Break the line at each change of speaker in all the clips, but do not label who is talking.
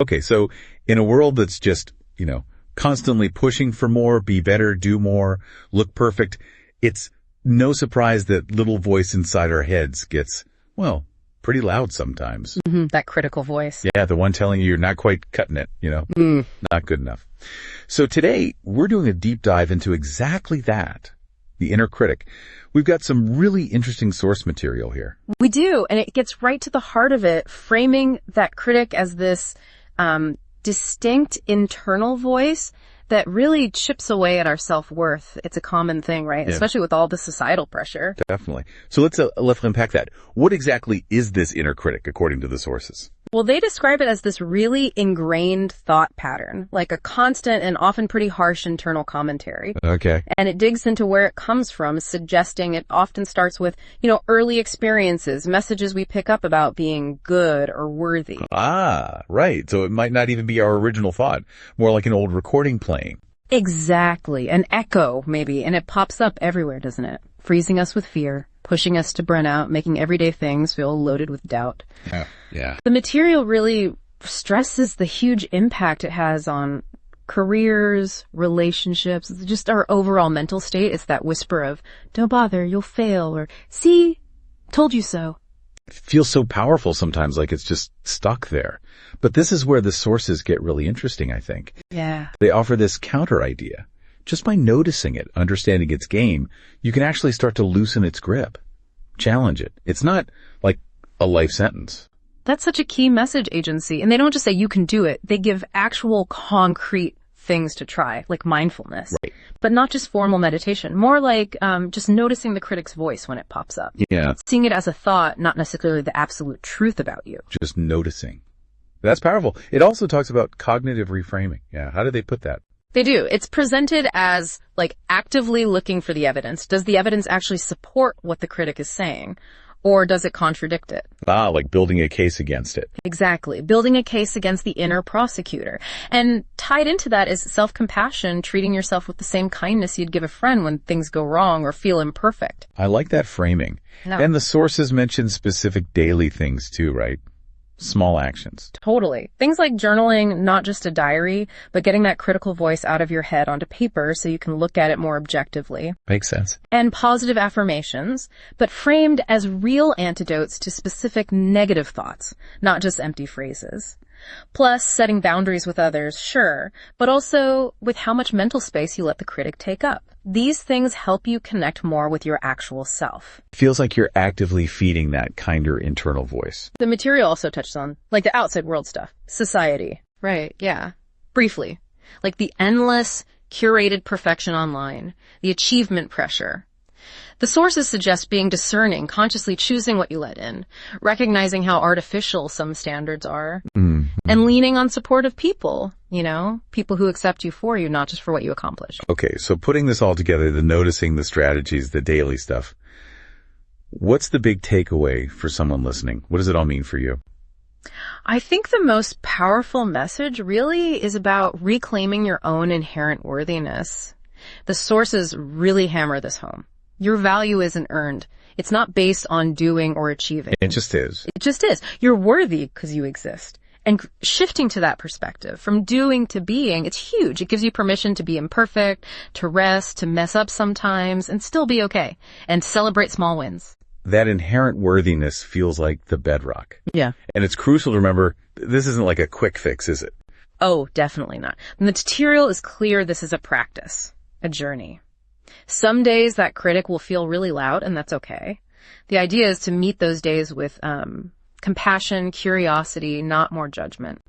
Okay, so in a world that's just, constantly pushing for more, be better, do more, look perfect, it's no surprise that little voice inside our heads gets, well, pretty loud sometimes.
That critical voice.
Yeah, the one telling you you're not quite cutting it, not good enough. So today, we're doing a deep dive into exactly that, the inner critic. We've got some really interesting source material here.
We do, and it gets right to the heart of it, framing that critic as this distinct internal voice that really chips away at our self-worth. It's a common thing, right? Yeah. Especially with all the societal pressure.
Definitely. So let's unpack that. What exactly is this inner critic, according to the sources?
Well, they describe it as this really ingrained thought pattern, like a constant and often pretty harsh internal commentary.
Okay.
And it digs into where it comes from, suggesting it often starts with, early experiences, messages we pick up about being good or worthy.
Ah, right. So it might not even be our original thought, more like an old recording playing.
Exactly. An echo, maybe, and it pops up everywhere, doesn't it? Freezing us with fear, pushing us to burn out, making everyday things feel loaded with doubt.
Yeah.
The material really stresses the huge impact it has on careers, relationships, just our overall mental state. It's that whisper of, don't bother, you'll fail, or see, told you so.
It feels so powerful sometimes, like it's just stuck there. But this is where the sources get really interesting, I think.
Yeah.
They offer this counter idea. Just by noticing it, understanding its game, you can actually start to loosen its grip. Challenge it. It's not like a life sentence.
That's such a key message, agency. And they don't just say you can do it. They give actual concrete things to try, like mindfulness.
Right.
But not just formal meditation. More like just noticing the critic's voice when it pops up.
Yeah.
Seeing it as a thought, not necessarily the absolute truth about you.
Just noticing. That's powerful. It also talks about cognitive reframing. Yeah. How do they put that?
They do. It's presented as like actively looking for the evidence. Does the evidence actually support what the critic is saying? Or does it contradict it?
Like building a case against it.
Exactly. Building a case against the inner prosecutor. And tied into that is self-compassion, treating yourself with the same kindness you'd give a friend when things go wrong or feel imperfect.
I like that framing.
No.
And the sources mention specific daily things too, right? Small actions.
Totally. Things like journaling, not just a diary, but getting that critical voice out of your head onto paper so you can look at it more objectively.
Makes sense.
And positive affirmations, but framed as real antidotes to specific negative thoughts, not just empty phrases. Plus, setting boundaries with others, sure, but also with how much mental space you let the critic take up. These things help you connect more with your actual self.
Feels like you're actively feeding that kinder internal voice.
The material also touches on, like the outside world stuff. Society. Right, yeah. Briefly. Like the endless, curated perfection online. The achievement pressure. The sources suggest being discerning, consciously choosing what you let in, recognizing how artificial some standards are, and leaning on supportive people, people who accept you for you, not just for what you accomplish.
Okay, so putting this all together, the noticing, the strategies, the daily stuff, what's the big takeaway for someone listening? What does it all mean for you?
I think the most powerful message really is about reclaiming your own inherent worthiness. The sources really hammer this home. Your value isn't earned. It's not based on doing or achieving.
It just is.
It just is. You're worthy because you exist. And shifting to that perspective, from doing to being, it's huge. It gives you permission to be imperfect, to rest, to mess up sometimes, and still be okay. And celebrate small wins.
That inherent worthiness feels like the bedrock.
Yeah.
And it's crucial to remember, this isn't like a quick fix, is it?
Oh, definitely not. The material is clear this is a practice, a journey. Some days that critic will feel really loud, and that's okay. The idea is to meet those days with compassion, curiosity, not more judgment.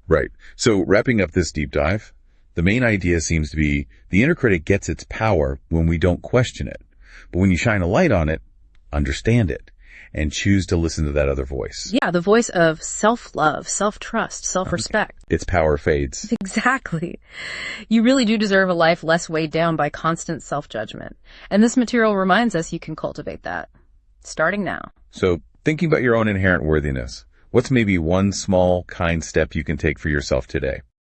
Right. So wrapping up this deep dive, the main idea seems to be the inner critic gets its power when we don't question it. But when you shine a light on it, understand it, and choose to listen to that other voice.
Yeah, the voice of self-love, self-trust, self-respect.
Its power fades.
Exactly. You really do deserve a life less weighed down by constant self-judgment. And this material reminds us you can cultivate that, starting now.
So, thinking about your own inherent worthiness, what's maybe one small, kind step you can take for yourself today?